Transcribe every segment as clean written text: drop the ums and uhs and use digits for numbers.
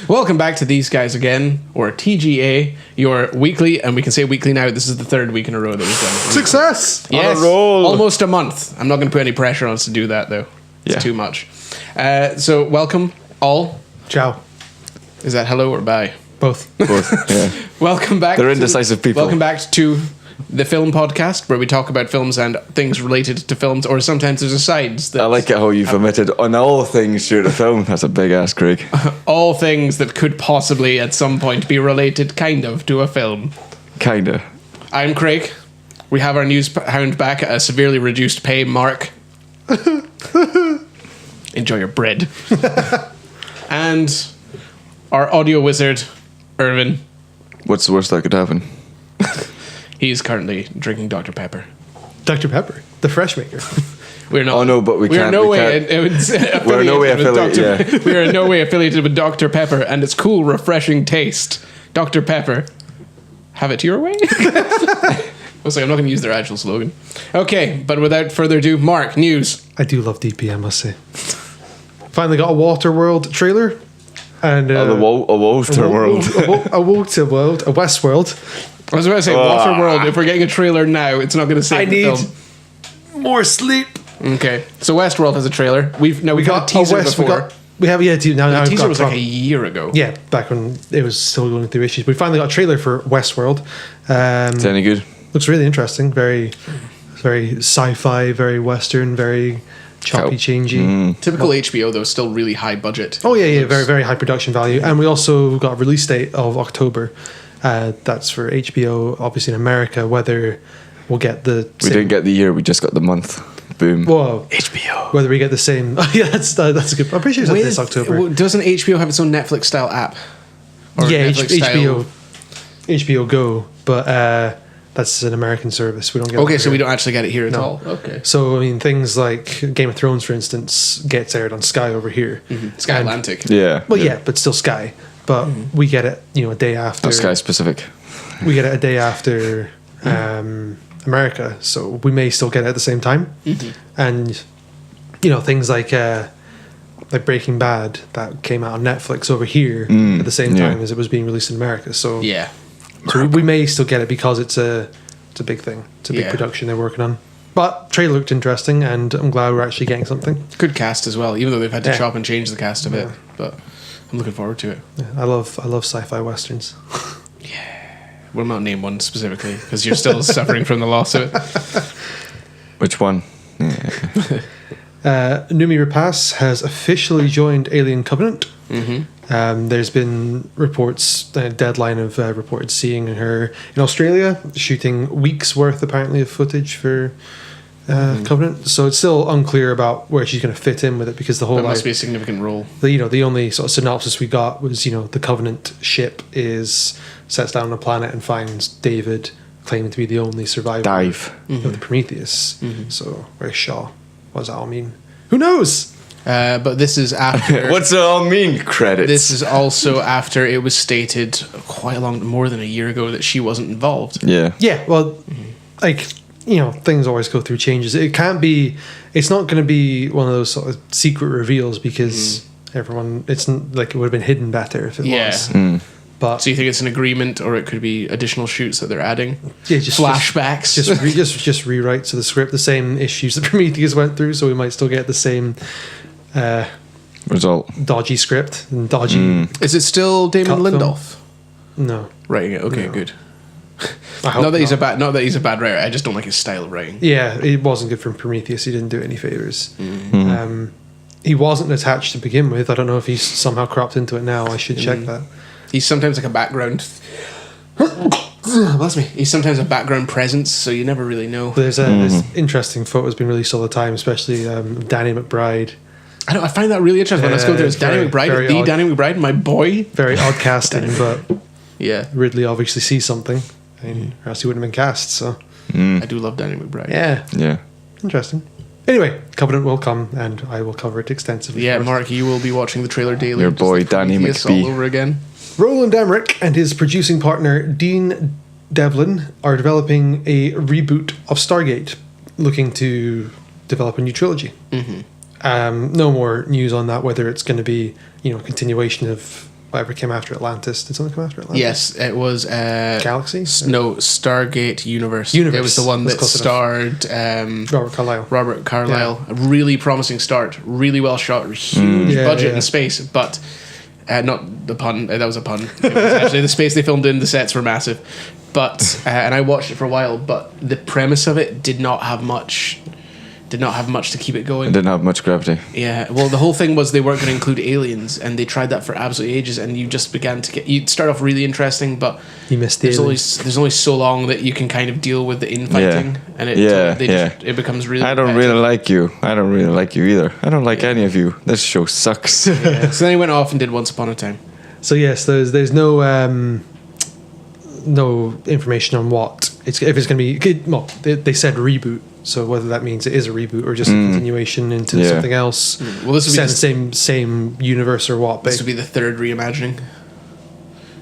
Welcome back to These Guys Again, or TGA, your weekly, and we can say weekly now, this is the third week in a row that we've done. Success! Yes, On a roll. almost a month. I'm not going to put any pressure on us to do that, though. It's too much. So, welcome, all. Ciao. Is that hello or bye? Both. Yeah. Welcome back. They're indecisive people. Welcome back to the film podcast, where we talk about films and things related to films, or sometimes there's asides. I like it how you've omitted on all things through the film. That's a big ass, Craig. All things that could possibly, at some point, be related, kind of, to a film. Kinda. I'm Craig. We have our news hound back at a severely reduced pay, Mark. Enjoy your bread. And our audio wizard, Irvin. What's the worst that could happen? He's currently drinking Dr. Pepper. Dr. Pepper, the fresh maker. We're not. Oh no, but we are can't. no we way. can't. We're in no way affiliated. Yeah. We are in no way affiliated with Dr. Pepper and its cool, refreshing taste. Dr. Pepper, have it your way. I was like, I'm not going to use their actual slogan. Okay, but without further ado, Mark, news. I do love DP, I must say. Finally got a Waterworld trailer. And A Westworld. A Westworld. I was about to say Waterworld. If we're getting a trailer now, it's not going to say I the need film. more sleep. Okay, so Westworld has a trailer. We've got a teaser before. We have now The teaser was like a a year ago. Yeah, back when it was still going through issues. We finally got a trailer for Westworld. Is it any good? Looks really interesting. Very sci-fi, very Western, very choppy, changey. Typical HBO though, still really high budget. Oh yeah, very, very high production value. And we also got a release date of October. That's for HBO, obviously in America. Whether we'll get the We didn't get the year, we just got the month. Boom. Whoa. HBO. Whether we get the same... yeah, that's a good... I'm pretty sure it's this October. Doesn't HBO have its own Netflix-style app? Or Yeah, Netflix-style- HBO Go, but that's an American service. We don't get Okay, it so we here. don't actually get it here at No. all. Okay. So, I mean, things like Game of Thrones, for instance, gets aired on Sky over here. Sky And- Atlantic. Yeah. Well, yeah, but still Sky. But we get it, a day after... That's Sky specific. We get it a day after America, so we may still get it at the same time. And things like Breaking Bad that came out on Netflix over here at the same time as it was being released in America. So Yeah. so we may still get it because it's a big thing. It's a big Yeah. production they're working on. But trailer looked interesting, and I'm glad we're actually getting something. Good cast as well, even though they've had to Yeah. chop and change the cast a bit. But I'm looking forward to it. Yeah, I love sci-fi westerns. We'll not name one specifically because you're still suffering from the loss of it. Which one? Numi Rapace has officially joined Alien Covenant. There's been reports, deadline of reported seeing her in Australia, shooting weeks worth apparently of footage for Covenant. So it's still unclear about where she's going to fit in with it, because the whole That must be a significant role. the only sort of synopsis we got was the Covenant ship sets down on a planet and finds David claiming to be the only survivor Dive. of the Prometheus. So where's Shaw? What does that all mean? Who knows? But this is after. What's it all mean? Credits. This is also after it was stated more than a year ago that she wasn't involved. Yeah. Yeah, well, things always go through changes. It's not going to be one of those sort of secret reveals, because it's like it would have been hidden better if it was. But So you think it's an agreement, or it could be additional shoots that they're adding? yeah, just Flashbacks. just rewrites of the script, the same issues that Prometheus went through, so we might still get the same Result. dodgy script and dodgy. Is it still Damon Cut film. Lindelof No, writing it? Okay, No. good. I hope Not that he's a bad writer. I just don't like his style of writing. Yeah, it wasn't good from Prometheus. He didn't do it any favors. He wasn't attached to begin with. I don't know if he's somehow cropped into it now. I should check that. He's sometimes like a background. Bless me. He's sometimes a background presence, so you never really know. There's interesting photos being released all the time, especially Danny McBride. I find that really interesting. When I was going through, it's Danny McBride, Danny McBride, my boy. Very odd casting, but Yeah, Ridley obviously sees something, or else he wouldn't have been cast. So I do love Danny McBride. yeah, Yeah. interesting. Anyway, Covenant will come, and I will cover it extensively. Yeah, for us. Mark, you will be watching the trailer daily. Your just boy, like Danny Prometheus McBee. all over again. Roland Emmerich and his producing partner Dean Devlin are developing a reboot of Stargate, looking to develop a new trilogy. No more news on that, whether it's going to be a continuation of whatever came after Atlantis. Did something come after Atlantis? Yes, it was Galaxy? No, Stargate Universe. Universe. It was the one That's that close starred Robert Carlyle. A really promising start, really well shot, huge budget in space, but not the pun. That was a pun. It was actually the space they filmed in. The sets were massive, but and I watched it for a while. But the premise of it did not have much to keep it going. It didn't have much gravity. Yeah, well, the whole thing was they weren't going to include aliens, and they tried that for absolutely ages, and you just began to you'd start off really interesting, but You missed the there's only so long that you can kind of deal with the infighting, and it becomes really I don't really like you. I don't really like you either. I don't like any of you. This show sucks. Yeah. So then he went off and did Once Upon a Time. So yes, there's no information on what if it's going to be. Well, they said reboot, so whether that means it is a reboot or just a continuation into something else. Well, this would be the same universe or what? This would be the third reimagining.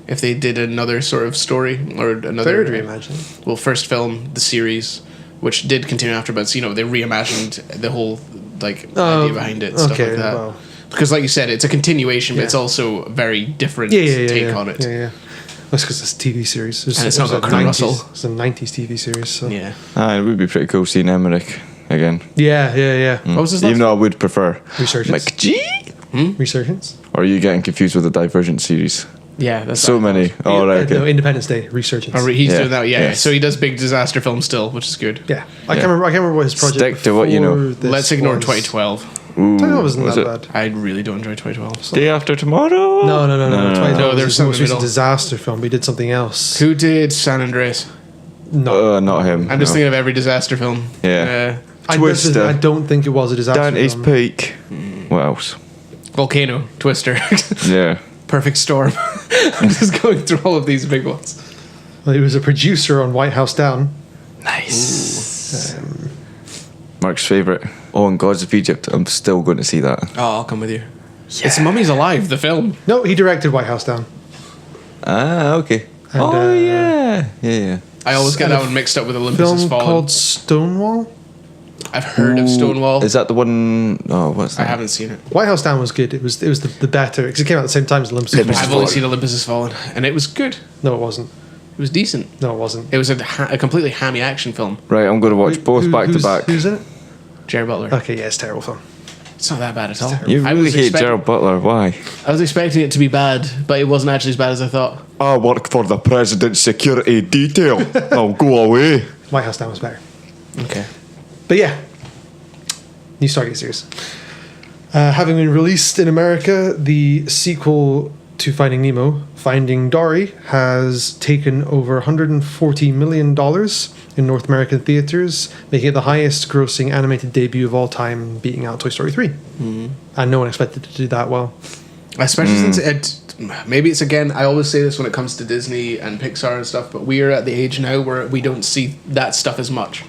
If they did another sort of story or another third reimagining. Well, first film, the series, which did continue after, but they reimagined the whole idea behind it, stuff like that. Well. Because, like you said, it's a continuation, but it's also a very different take on it. Yeah. That's because it's a TV series. And it's not got Kurt Russell. It's a 90s TV series. So. Yeah. It would be pretty cool seeing Emmerich again. Yeah. What was his Even last though I would prefer Resurgence. McG. Resurgence? Or are you getting confused with the Divergent series? Yeah, that's So many. Oh, right. Okay. No, Independence Day. Resurgence. He's doing that. Yeah. Yes. So he does big disaster films still, which is good. Yeah. I can't remember what his project. Stick to what you know. Let's ignore 2012. Ooh, 2012 wasn't was that it bad. I really don't enjoy 2012. Day After Tomorrow? No. 2012 there's was some the in most the recent middle. disaster film. We did something else. Who did San Andreas? No. Not him. I'm just thinking of every disaster film. Yeah. I Twister. don't think it was a disaster Dante's film. Peak. What else? Volcano, Twister, Yeah. Perfect Storm. I'm just going through all of these big ones. Well, he was a producer on White House Down. Nice. Mark's favourite. Oh, and Gods of Egypt. I'm still going to see that. Oh, I'll come with you. It's Mummies Alive, the film. No, he directed White House Down. Okay. And, Yeah. I always get that one mixed up with Olympus Has Film Fallen. called Stonewall. I've heard of Stonewall. Is that the one? Oh, what's that? I haven't seen it. White House Down was good. It was the better because it came out at the same time as Olympus. Olympus I've only seen Olympus Has Fallen, and it was good. No, it wasn't. It was decent. No, it wasn't. It was a completely hammy action film. Right, I'm going to watch both back to back. Who's in it? Jerry Butler. Okay, yeah, it's a terrible film. It's not that bad at all. You I really was hate Gerald Butler. Why? I was expecting it to be bad, but it wasn't actually as bad as I thought. I work for the president's security detail. I'll go away. White House Down was better. Okay. But yeah, new Stargate series. Having been released in America, the sequel to Finding Nemo, Finding Dory, has taken over $140 million in North American theaters, making it the highest grossing animated debut of all time, beating out Toy Story 3. Mm-hmm. And no one expected it to do that well. Especially since maybe it's again, I always say this when it comes to Disney and Pixar and stuff, but we are at the age now where we don't see that stuff as much.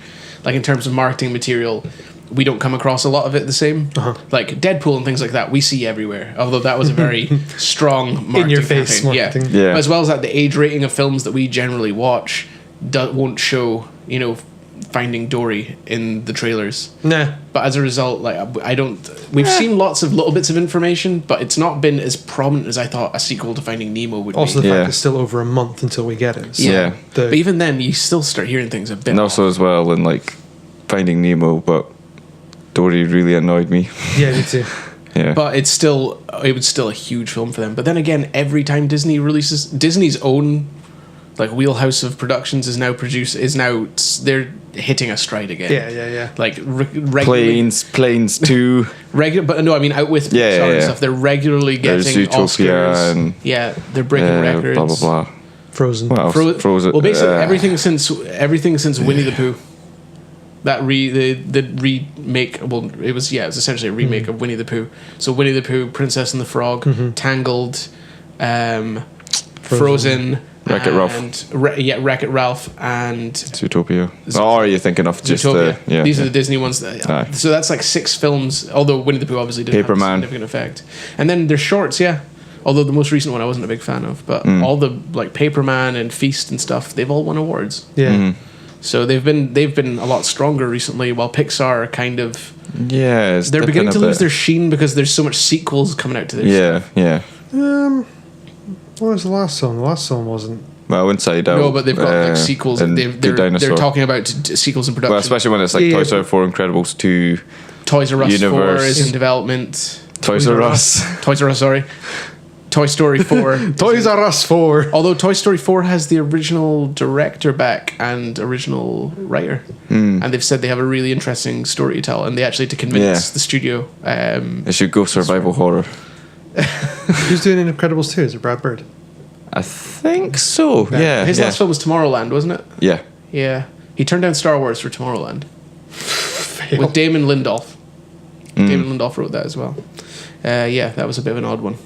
Like in terms of marketing material, we don't come across a lot of it the same. Like Deadpool and things like that, we see everywhere. Although that was a very strong marketing in-your-face campaign. marketing. Yeah. As well as that, the age rating of films that we generally watch won't show, Finding Dory in the trailers. Nah. But as a result, we've seen lots of little bits of information, but it's not been as prominent as I thought a sequel to Finding Nemo would Also, be. the fact it's still over a month until we get it. So Yeah. But even then, you still start hearing things a bit And off. also as well in like Finding Nemo, but Dory really annoyed me. Yeah, me too. Yeah. But it was still a huge film for them. But then again, every time Disney releases, Disney's own wheelhouse of productions they're hitting a stride again. Yeah. Like regularly, Planes 2. but no, I mean out with Pixar and stuff. They're regularly There's getting Zootopia Oscars. and They're breaking records. blah blah blah. Frozen. What else? Frozen. Well, basically everything since Winnie the Pooh. That the remake. Well, it was essentially a remake of Winnie the Pooh. So Winnie the Pooh, Princess and the Frog, Tangled, Frozen. Wreck-It Ralph. Wreck-It Ralph and Zootopia. Or are you thinking of just Zootopia. These are the Disney ones. Aye. So that's like 6 films, although Winnie the Pooh obviously didn't have a Paperman. significant effect. And then there's shorts, although the most recent one I wasn't a big fan of. But all the Paperman and Feast and stuff, they've all won awards. Yeah. So they've been a lot stronger recently, while Pixar are kind of... Yeah, They're beginning to lose their sheen because there's so much sequels coming out to this. Yeah. What was the last film? The last film wasn't. Well, Inside Out. No, but they've got like sequels. and They're Dinosaur. talking about sequels in production. Well, especially when it's like Yeah, Toy yeah. Story 4, Incredibles 2, Toys R Us 4 Universe. is in development. Toys R Us. Toys R Us, sorry. Toy Story 4. Toys R Us 4. Although Toy Story 4 has the original director back and original writer. And they've said they have a really interesting story to tell. And they actually had to convince the studio. It should go survival horror. Who's doing Incredibles 2? Is it Brad Bird? I think so. Yeah. His last film was Tomorrowland, wasn't it? Yeah. Yeah. He turned down Star Wars for Tomorrowland. With Damon Lindelof. Damon Lindelof wrote that as well. Yeah, that was a bit of an odd one.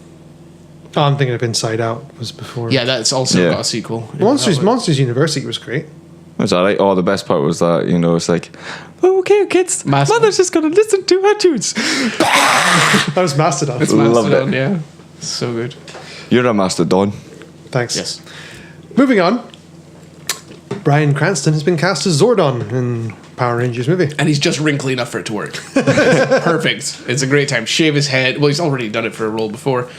Oh, I'm thinking of Inside Out was before. Yeah, that's also got a sequel. Monsters University was great. It was alright. Oh, the best part was that, it's like, oh, okay, kids, Mother's just going to listen to her tunes. That was Mastodon. It's Loved Mastodon, it. yeah. So good. You're a mastodon. Thanks. Yes. Moving on. Bryan Cranston has been cast as Zordon in Power Rangers movie. And he's just wrinkly enough for it to work. Perfect. It's a great time. Shave his head. Well, he's already done it for a role before.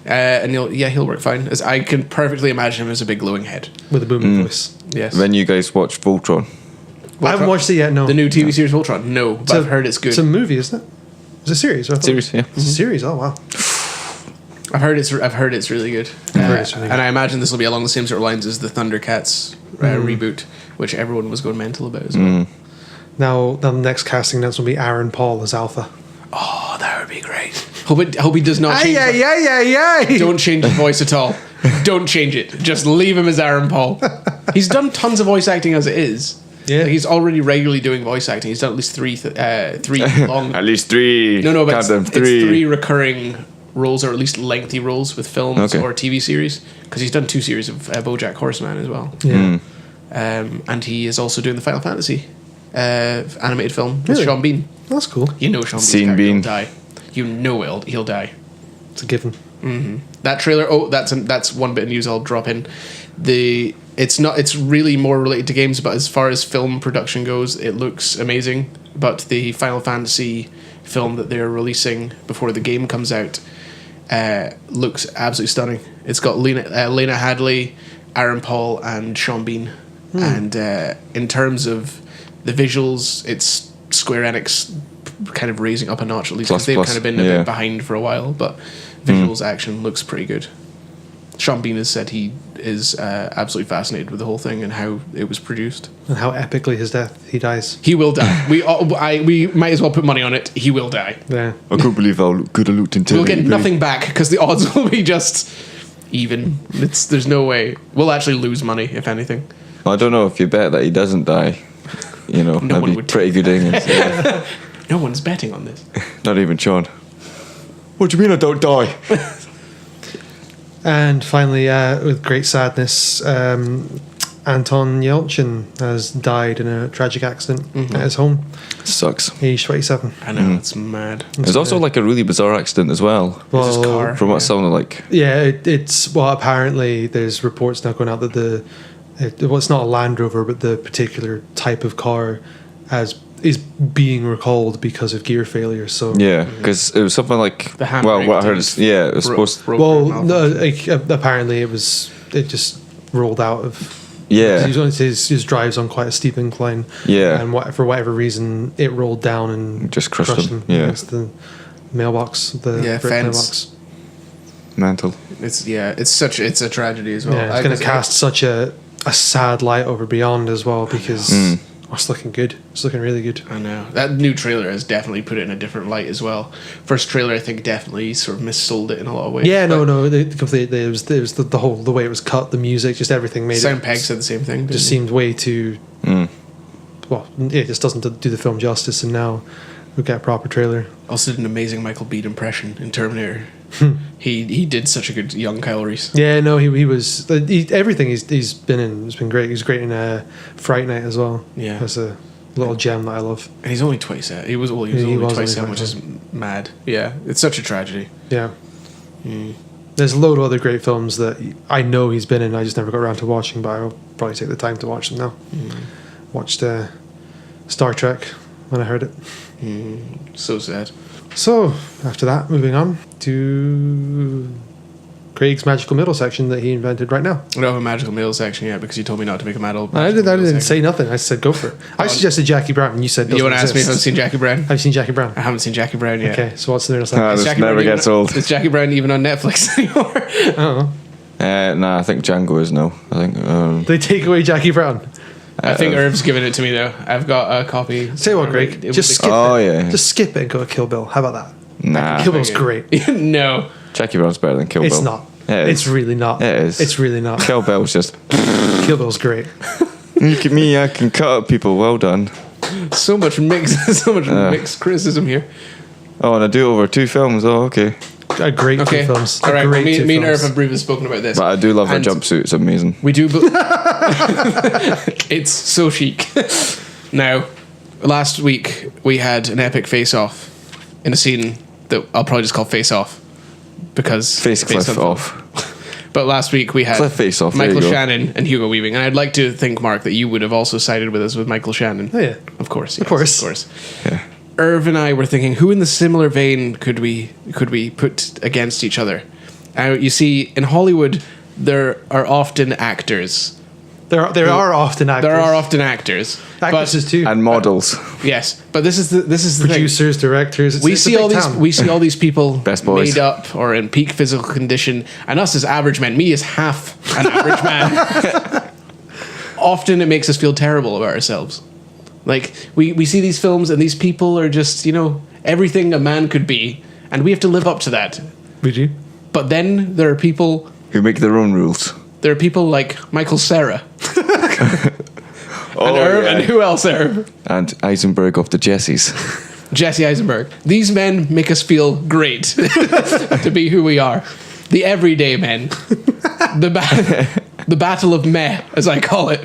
And he'll work fine. As I can perfectly imagine him as a big glowing head. With a booming voice. Yes. When you guys watch Voltron. I haven't watched it yet, no. The new TV series Voltron? No, but I've heard it's good. It's a movie, isn't it? It's a series. I thought. Series, yeah. It's a series, oh wow. I've heard it's really good. heard it's really good. And I imagine this will be along the same sort of lines as the Thundercats reboot, which everyone was going mental about as well. Now the next casting announcement will be Aaron Paul as Alpha. Oh, that would be great. Hope he does not change. Ay. Don't change his voice at all. Don't change it. Just leave him as Aaron Paul. He's done tons of voice acting as it is. Yeah. Like, he's already regularly doing voice acting. He's done at least three long. At least 3. No, but Count them, it's 3. 3 recurring roles, or at least lengthy roles with films Okay. or TV series. Because he's done 2 series of BoJack Horseman as well. Yeah. And he is also doing the Final Fantasy animated film with Really? Sean Bean. That's cool. You know Sean Bean's Seen character will Bean. die. You know he'll die. It's a given. That trailer. Oh, that's one bit of news I'll drop in. It's really more related to games, but as far as film production goes, it looks amazing. But the Final Fantasy film that they're releasing before the game comes out looks absolutely stunning. It's got Lena Headey, Aaron Paul, and Sean Bean. And in terms of the visuals, it's Square Enix kind of raising up a notch, at least, because they've kind of been a bit behind for a while. But visuals action looks pretty good. Sean Bean has said he is absolutely fascinated with the whole thing and how it was produced. And how epically he dies. He will die. We might as well put money on it. He will die. Yeah. I can't believe how good I looked until We'll get nothing back because the odds will be just even. There's no way. We'll actually lose money, if anything. I don't know if you bet that he doesn't die. one that'd be would pretty good innings. Yeah. No one's betting on this. Not even Sean. What do you mean I don't die? And finally, with great sadness, Anton Yelchin has died in a tragic accident at his home. Sucks. Age 27. I know, it's mad. There's also like a really bizarre accident as well. It's his car. From what it sounded like. Yeah, it's apparently there's reports now going out that it's not a Land Rover, but the particular type of car is being recalled because of gear failure. So Yeah, because it was something like. The handbrake What I heard is. Yeah, it was supposed to. apparently it just rolled out of. Yeah. His drive's on quite a steep incline. Yeah. And for whatever reason, it rolled down and Just crushed him. Yeah. against the mailbox, the brick fence. mailbox. Mental. It's a tragedy as well. Yeah, it's going to cast such a sad light over Beyond as well because it's looking good. It's looking really good. I know that new trailer has definitely put it in a different light as well. First trailer, I think, definitely sort of missold it in a lot of ways. Yeah, completely. It was the way it was cut, the music, just everything made Sam it. Pegg said the same thing. Just seemed way too. Well, it just doesn't do the film justice, and now we get a proper trailer. Also did an amazing Michael Bean impression in Terminator. He did such a good young Kyle Reese. Yeah, no, he was everything he's been in has been great. He's great in Fright Night as well. Yeah. That's a little gem that I love. And he's only twice out. He was only twice out, which is mad. Yeah, it's such a tragedy. Yeah. There's a load of other great films that I know he's been in. I just never got around to watching, but I'll probably take the time to watch them now. Watched Star Trek when I heard it. So sad. So after that, moving on to Craig's magical middle section that he invented right now. I don't have a magical middle section yet because you told me not to make a magical I middle didn't section. say nothing. I said go for it. I suggested Jackie Brown, and you said You want to ask me if I've exist. seen Jackie Brown? Have you seen Jackie Brown? I haven't seen Jackie Brown yet. Okay, so what's the middle Ah, section? this Jackie never Brown gets even- old. Is Jackie Brown even on Netflix anymore? I don't know. Nah, I think Django is now. I think. They take away Jackie Brown. I think Irv's giving it to me though. I've got a copy. Say what, Craig? It Just would skip Oh, it. yeah. Just skip it and go to Kill Bill. How about that? Nah, Kill Bill's great. be- No. Jackie Brown's better than Kill Bill. It's not. Yeah, it is. It's really not. It is. It's really not. Kill Bill's just. Kill Bill's great. Look at me, I can cut up people. Well done. So much mixed criticism here. Oh, and I do it over 2 films. Oh, okay. A great Okay. two films. All A right. Well, great me two and Irv films. have briefly spoken about this. But I do love their And jumpsuit. It's amazing. We do. It's so chic. Now, last week we had an epic face-off in a scene that I'll probably just call face-off because Face based cliff on- off. But last week we had Cliff face-off, there Michael you go. Shannon and Hugo Weaving, and I'd like to think, Mark, that you would have also sided with us with Michael Shannon. Oh, yeah. Of course, Of course. of course. Yeah. Irv and I were thinking, who in the similar vein could we put against each other? You see, in Hollywood, there are often actors. There are often actors. There are often actors. actresses too. And models. Yes, but this is the thing. Producers, directors. We see all these people Best boys. made up or in peak physical condition, and us as average men, me as half an average man. Often it makes us feel terrible about ourselves. Like we see these films and these people are just, everything a man could be, and we have to live up to that. We do. But then there are people Who make their own rules. There are people like Michael CERA Oh, and Irv, yeah. and who else, Irv? And Eisenberg of the Jessies. Jesse Eisenberg. These men make us feel great to be who we are. The everyday men. The battle of meh, as I call it.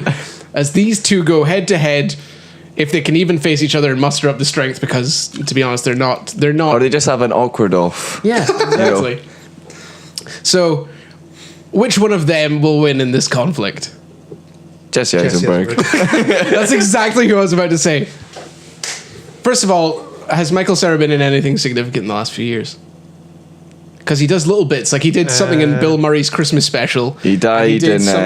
As these two go head to head, if they can even face each other and muster up the strength, because to be honest, they're not. Or they just have an awkward off. Yeah, exactly. So, which one of them will win in this conflict? Jesse Eisenberg. That's exactly who I was about to say. First of all, has Michael CERA been in anything significant in the last few years? Because he does little bits, like he did something in Bill Murray's Christmas special. He died and he did in, something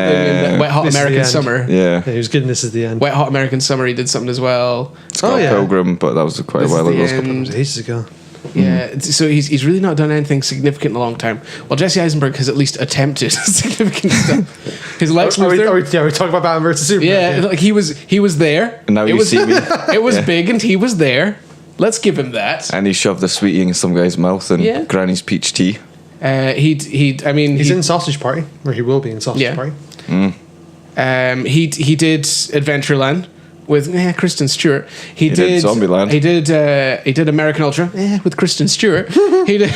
in Wet Hot This is the American End. Summer. Yeah. Yeah, he was good in This Is the End. Wet Hot American Summer, he did something as well. Scott yeah. Pilgrim, but that was quite This a is while the ago. End. It was ages ago. Yeah, so he's really not done anything significant in a long time. Well, Jesse Eisenberg has at least attempted significant stuff. His Lex Are we Luthor. talking about Batman versus Superman. Yeah, like he was there. And now it you was, see me. It was Yeah. big, and he was there. Let's give him that. And he shoved a sweetie in some guy's mouth and Yeah. Granny's peach tea. He's He's in Sausage Party, or he will be in Sausage Yeah. Party. He did Adventureland with Kristen Stewart. He did Zombieland. He did American Ultra with Kristen Stewart. He did.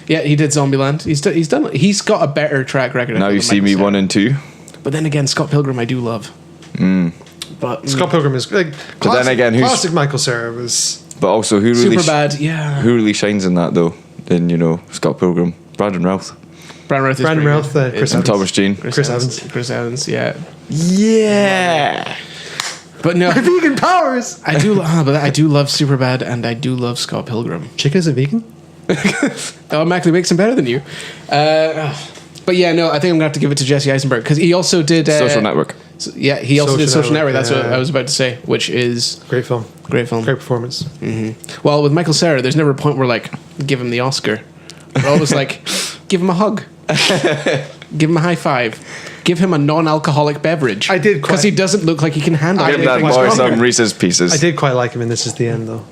Yeah, he did Zombieland. He's done. He's got a better track record. I Now think, you than see Michael me Cera. 1 and 2. But then again, Scott Pilgrim I do love. But Scott Pilgrim is like. But then again, who's- classic Michael Cera was. But also, who really super bad. Yeah. who really shines in that though? Then Scott Pilgrim, Brandon Routh, Brandon Routh. Brandon Routh, Chris and Evans. Thomas Jane. Chris Evans. Chris Evans. Yeah. Yeah. But no, Vegan powers. I do. But I do love Superbad, and I do love Scott Pilgrim. Chicken is a vegan. That automatically makes him better than you. But yeah, no, I think I'm gonna have to give it to Jesse Eisenberg because he also did Social Network. Yeah, he also did Social Social Network. Network, That's what yeah. I was about to say, which is Great film. great film. Great performance. Well, with Michael Cera, there's never a point where like give him the Oscar. We're always like, give him a hug, give him a high five, give him a non-alcoholic beverage. I did because quite- he doesn't look like he can handle I Give it. did that think boy he's some stronger. Reese's Pieces. I did quite like him in This Is the End, though.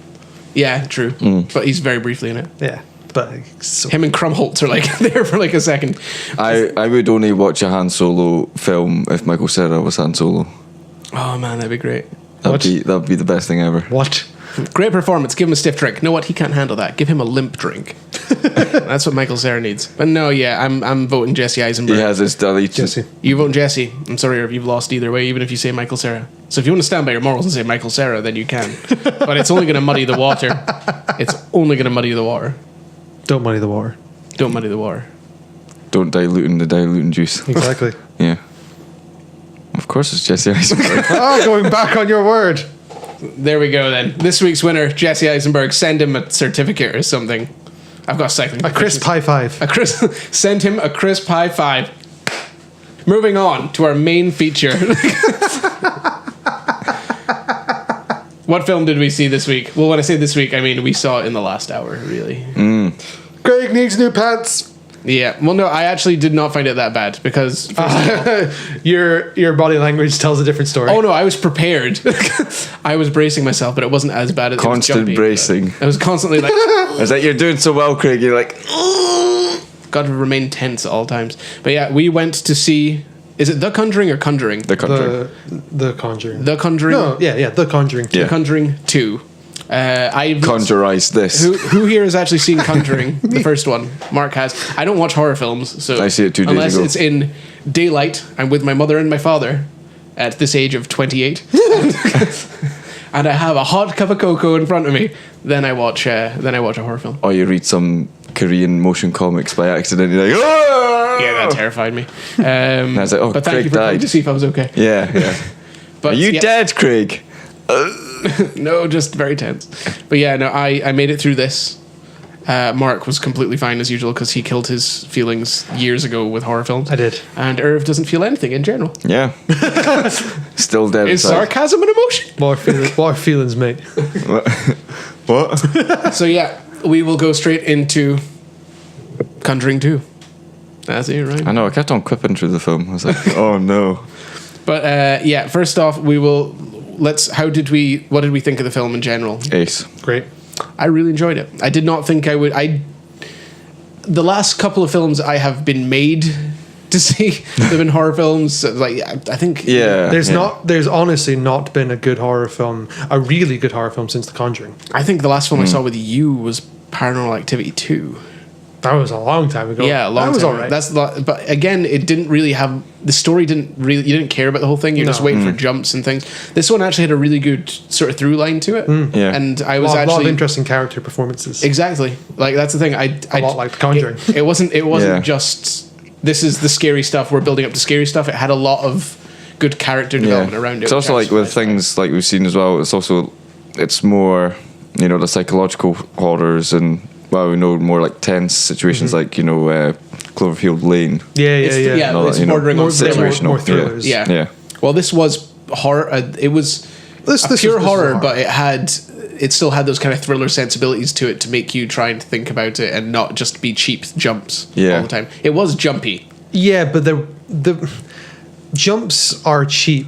Yeah, true. But he's very briefly in it. Yeah, but so Him and Krumholtz are like there for like a second. I would only watch a Han Solo film if Michael Cera was Han Solo. Oh man, that'd be great. That'd be the best thing ever. what? Great performance. Give him a stiff drink. You know what? He can't handle that. Give him a limp drink. That's what Michael Cera needs. But no, yeah, I'm voting Jesse Eisenberg. He has his deleted. Jesse. You vote Jesse. I'm sorry if you've lost either way, even if you say Michael Cera. So if you want to stand by your morals and say Michael Cera, then you can. But it's only going to muddy the water. It's only going to muddy the water. Don't muddy the water. Don't muddy the water. Don't dilute in the diluting juice. Exactly. Yeah. Of course, it's Jesse Eisenberg. Oh, going back on your word. There we go then. This week's winner, Jesse Eisenberg. Send him a certificate or something. I've got cycling. A crisp high five. Send him a crisp high five. Moving on to our main feature. What film did we see this week? Well, when I say this week, I mean we saw it in the last hour, really. Greg needs new pants. Yeah. Well, no, I actually did not find it that bad because Your body language tells a different story. oh no, I was prepared. I was bracing myself, but it wasn't as bad as Constant it was jumpy, bracing. I was constantly like, It's like you're doing so well, Craig. You're like, got to remain tense at all times. But yeah, we went to see. Is it The Conjuring or Conjuring? the country. The Conjuring. The Conjuring. No, yeah, The Conjuring. Yeah. The Conjuring 2. I've Conjurize this. Who here has actually seen Conjuring, the first one? Mark has. I don't watch horror films, so I see it 2 days unless ago. it's in daylight, I'm with my mother and my father at this age of 28, and I have a hot cup of cocoa in front of me. Then I watch a horror film. Or you read some Korean motion comics by accident. You're like, "Ah!" Yeah, that terrified me. I was like, oh, but thank Craig you for coming died. to see if I was okay. Yeah. But Are you yeah, dead, Craig? No, just very tense. But yeah, no, I made it through this. Mark was completely fine as usual because he killed his feelings years ago with horror films. I did. And Irv doesn't feel anything in general. Yeah. Still dead. Is inside. sarcasm an emotion? What are feelings, mate? What? So yeah, we will go straight into Conjuring 2. That's it, right? I know. I kept on quipping through the film. I was like, oh no. But yeah, first off, what did we think of the film in general? Ace. Great. I really enjoyed it. I did not think I would. The last couple of films I have been made to see, they've been horror films. Like I think, Yeah. There's honestly not been a good horror film, a really good horror film since The Conjuring. I think the last film I saw with you was Paranormal Activity 2. That was a long time ago. Yeah, a long that was time. all right. But again, it didn't really have the story. You didn't care about the whole thing. You're just No. waiting for jumps and things. This one actually had a really good sort of through line to it. Yeah. And I a was lot of actually interesting character performances. exactly like that's the thing. A lot like The Conjuring. It wasn't Yeah. just this is the scary stuff. We're building up to scary stuff. It had a lot of good character development around it. It's also which like with things like we've seen as well. It's more, the psychological horrors and we know more like tense situations like Cloverfield Lane. Yeah. yeah, all it's that, bordering on situational. more thrillers. Yeah. Yeah. Well, this was horror. It was This pure was horror, horror. but it still had those kind of thriller sensibilities to it to make you try and think about it and not just be cheap jumps all the time. It was jumpy. Yeah, but the jumps are cheap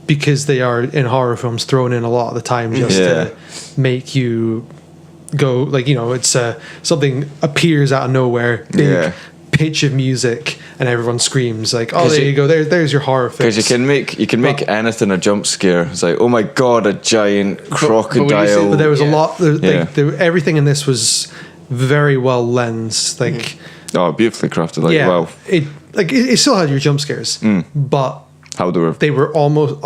because they are in horror films thrown in a lot of the time just to make you go it's something appears out of nowhere, big pitch of music, and everyone screams like, "Oh, there you go! There's your horror film." Because you can make anything a jump scare. It's like, oh my god, a giant crocodile. But there was a lot. Yeah. Everything in this was very well lensed. Beautifully crafted. Wow. It still had your jump scares, but How they were almost,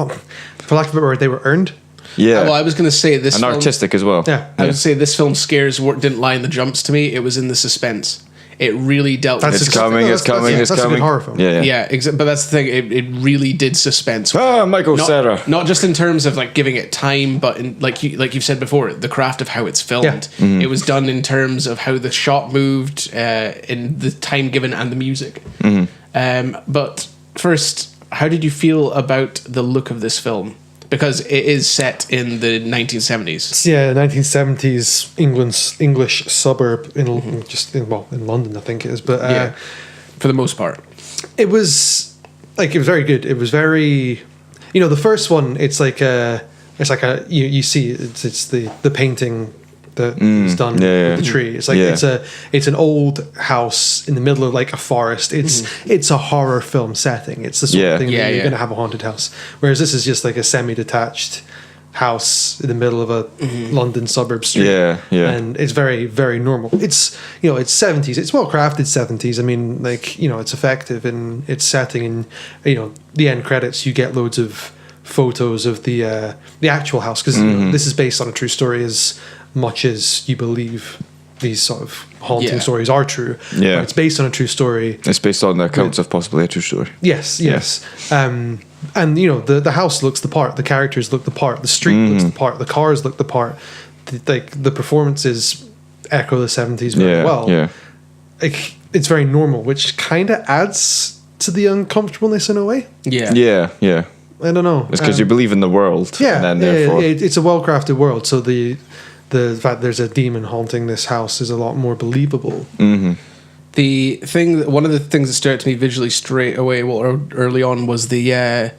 for lack of a better word, they were earned. Yeah. Well, I was going to say this and film, artistic as well. Yeah. I would say this film scares didn't lie in the jumps to me. It was in the suspense. It really dealt with It's coming. That's a good horror film. Yeah. But that's the thing. It really did suspense. Michael Cera. Not just in terms of like giving it time, but in, like you've said before, the craft of how it's filmed. Yeah. It was done in terms of how the shot moved, in the time given, and the music. But first, how did you feel about the look of this film? Because it is set in the 1970s. Yeah, 1970s English suburb in London, I think it is. But for the most part, it was very good. It was very, the first one. It's like you see it's the painting that is done with the tree. It's like it's an old house in the middle of like a forest. It's a horror film setting. It's the sort of thing that you're going to have a haunted house. Whereas this is just like a semi-detached house in the middle of a London suburb street. Yeah. And it's very, very normal. It's it's 70s. It's well crafted 70s. I mean, it's effective in its setting. And the end credits, you get loads of photos of the actual house because this is based on a true story as much as you believe these sort of haunting stories are true. Yeah. But it's based on a true story. It's based on the accounts of possibly a true story. Yes. And the house looks the part, the characters look the part, the street looks the part, the cars look the part. The performances echo the 70s very well. Yeah. It's very normal, which kind of adds to the uncomfortableness in a way. Yeah. I don't know. It's because you believe in the world. Yeah, And then therefore. it's a well-crafted world, so the fact there's a demon haunting this house is a lot more believable. Mm-hmm. One of the things that stood out to me visually straight away, early on, was the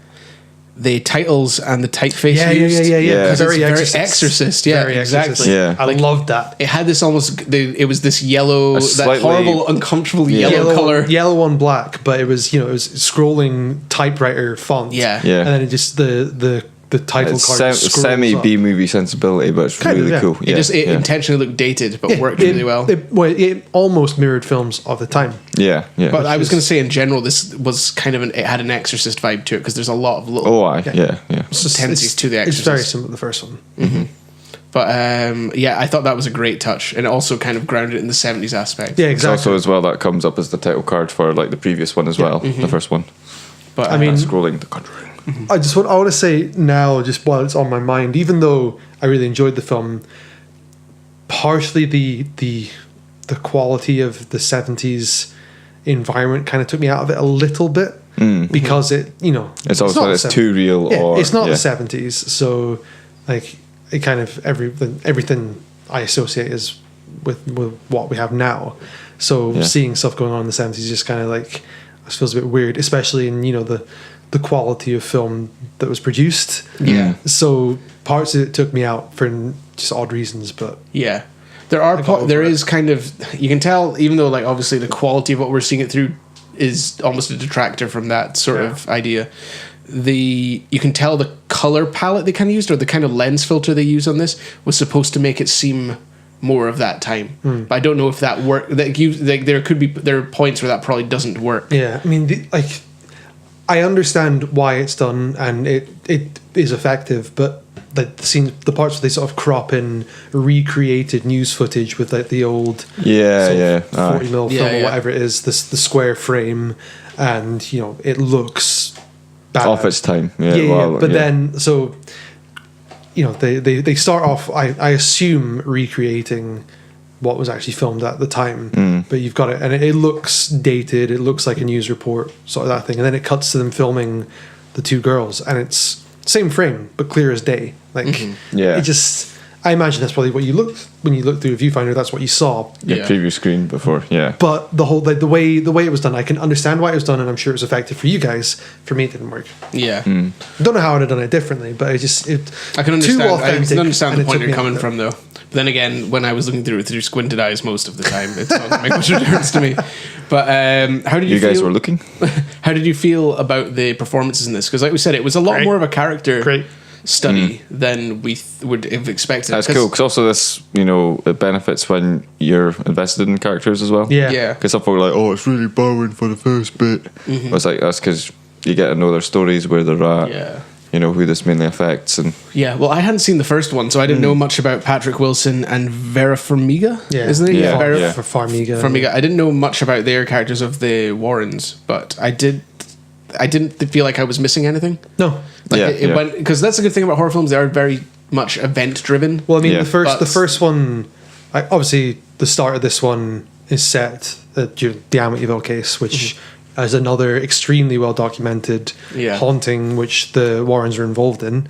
titles and the typeface used. Yeah. Because Very it's very Exorcist. Yeah, Very exactly. Exorcist. Yeah. I loved that. It had this it was this yellow, A that slightly- horrible, uncomfortable yellow color. Yellow on black, but it was scrolling typewriter font. Yeah. Yeah. And then it just the title It's card just scrolls semi up. B-movie sensibility, but it's Kind of, really yeah. cool. It intentionally looked dated, but worked really well. It almost mirrored films of the time. Yeah. But I was going to say, in general, this was kind of it had an Exorcist vibe to it, because there's a lot of little Yeah. tendencies to the Exorcist. It's very similar to the first one. But I thought that was a great touch, and it also kind of grounded it in the 70s aspect. Yeah, It's exactly. also as well that comes up as the title card for like the previous one as well, the first one. But I mean- Scrolling the Conjuring. I want to say now, just while it's on my mind, even though I really enjoyed the film, partially the quality of the 70s environment kind of took me out of it a little bit, because It's also not it's the too real, Yeah, or it's not yeah. the 70s, so like it kind of everything I associate is with what we have now. So seeing stuff going on in the 70s just kind of like feels a bit weird, especially in the quality of film that was produced. Yeah. So parts of it took me out for just odd reasons, but yeah, there it. is kind of, you can tell, even though like obviously the quality of what we're seeing it through is almost a detractor from that sort of idea. You can tell the color palette they kind of used, or the kind of lens filter they use on this, was supposed to make it seem more of that time. But I don't know if that worked. There are points where that probably doesn't work. yeah, I mean, I understand why it's done, and it is effective, but the parts where they sort of crop in recreated news footage with like the old 40mm film or whatever it is, the square frame, and it looks bad. Off its time. Then so they start off, I assume, recreating what was actually filmed at the time, but you've got it, and it looks dated, it looks like a news report, sort of that thing, and then it cuts to them filming the two girls, and it's same frame but clear as day. It just, I imagine that's probably what you looked when you looked through a viewfinder. That's what you saw. Preview screen before. Yeah. But the whole the way it was done, I can understand why it was done, and I'm sure it was effective for you guys. For me, it didn't work. Yeah. Don't know how I'd have done it differently, but I can understand. I can understand the and point it took you're me coming out of from, though. But then again, when I was looking through it through squinted eyes most of the time, it's not going to make much of a difference to me. But how did you guys feel, were looking? How did you feel about the performances in this? Because like we said, it was a lot more of a character study than we would have expected. That's cool, because also this, it benefits when you're invested in characters as well. Yeah. Because some people are like, oh, it's really boring for the first bit. But it's like, that's because you get to know their stories, where they're at. Yeah. Who this mainly affects. And yeah, well, I hadn't seen the first one, so I didn't know much about Patrick Wilson and Vera Farmiga. Yeah. Isn't it? Yeah, Vera yeah. for Farmiga. Farmiga. I didn't know much about their characters of the Warrens, but I didn't feel like I was missing anything. No. It went, because that's a good thing about horror films. They are very much event driven. Well, I mean, Yeah. the first one, obviously, the start of this one is set at the Amityville case, which is another extremely well documented haunting, which the Warrens are involved in.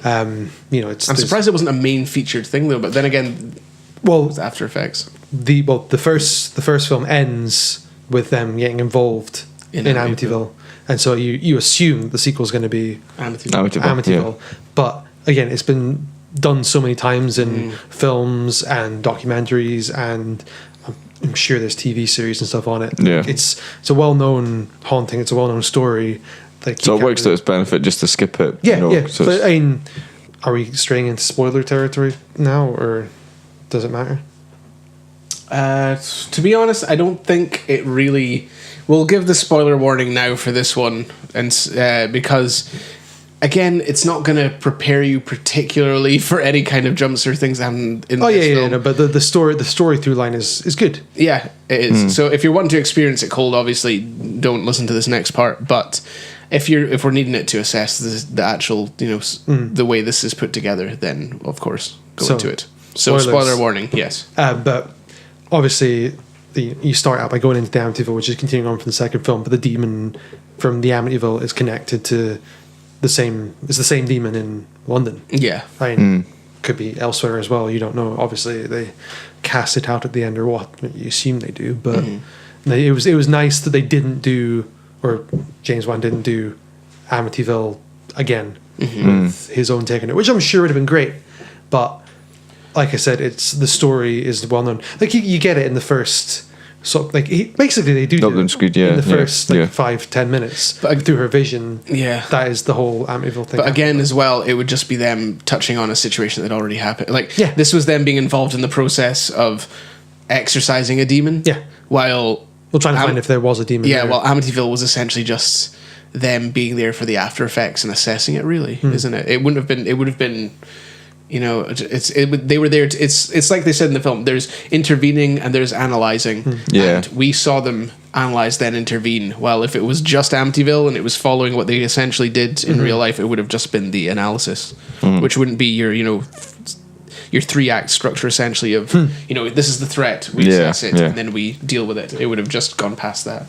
I'm surprised it wasn't a main featured thing though. But then again, well, it's After Effects. The first film ends with them getting involved in Amityville, and so you assume the sequel is going to be Amityville. But again, it's been done so many times in films and documentaries, and I'm sure there's TV series and stuff on it. Yeah. It's a well-known haunting. It's a well-known story. So it works to its benefit just to skip it. Yeah. So But, I mean, are we straying into spoiler territory now, or does it matter? To be honest, I don't think it really. We'll give the spoiler warning now for this one, and because again, it's not going to prepare you particularly for any kind of jumps or things that happen in this film. No, but the story through line is good. Yeah, it is. So if you're wanting to experience it cold, obviously don't listen to this next part. But if we're needing it to assess the actual, the way this is put together, then of course go into it. So spoilers. spoiler warning, yes. But obviously you start out by going into the Amityville, which is continuing on from the second film, but the demon from the Amityville is connected to the same demon in London. Yeah. I mean, could be elsewhere as well. You don't know. Obviously, they cast it out at the end, or what you assume they do. But it was nice that they didn't do, or James Wan didn't do Amityville again with his own take on it, which I'm sure would have been great. But like I said, the story is well known. Like you get it in the first. So basically they do Dublin's good, in the first 5-10 minutes, but through her vision, that is the whole Amityville thing. But again, as well, it would just be them touching on a situation that already happened. This was them being involved in the process of exorcising a demon. Yeah, while trying to find if there was a demon. Yeah, well, Amityville was essentially just them being there for the after effects and assessing it. Really, isn't it? It wouldn't have been. It would have been. You know, they were there. It's like they said in the film. There's intervening and there's analyzing. Yeah. And we saw them analyze, then intervene. Well, if it was just Amityville and it was following what they essentially did in real life, it would have just been the analysis, which wouldn't be your 3-act structure essentially of this is the threat, we assess it, and then we deal with it. It would have just gone past that.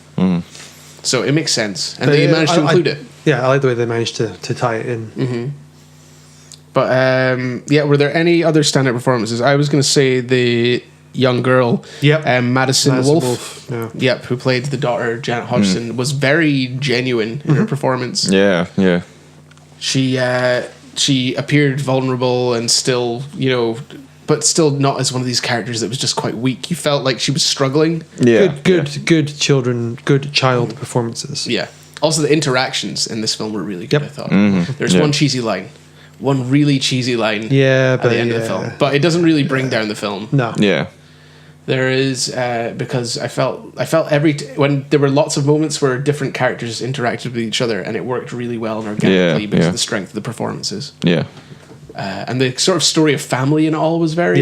So it makes sense, and they managed to include it. Yeah, I like the way they managed to tie it in. But were there any other standout performances? I was going to say the young girl, Madison Wolfe, who played the daughter, Janet Hodgson, was very genuine in her performance. Yeah. She appeared vulnerable and still, but still not as one of these characters that was just quite weak. You felt like she was struggling. Yeah. Good child performances. Yeah. Also, the interactions in this film were really good, I thought. There's one really cheesy line at the end of the film. But it doesn't really bring down the film. No. Yeah. There is, because I felt when there were lots of moments where different characters interacted with each other and it worked really well and organically because of the strength of the performances. Yeah. And the sort of story of family and all was very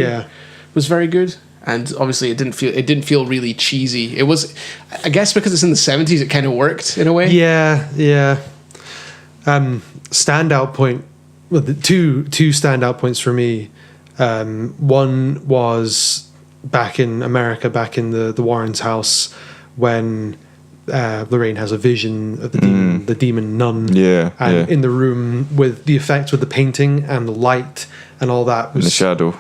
good. And obviously it didn't feel really cheesy. It was, I guess because it's in the 70s, it kind of worked in a way. Yeah. Standout point. Well, the two standout points for me. One was back in America, back in the Warrens' house, when Lorraine has a vision of the demon nun. In the room with the effects with the painting and the light and all that. Was the shadow.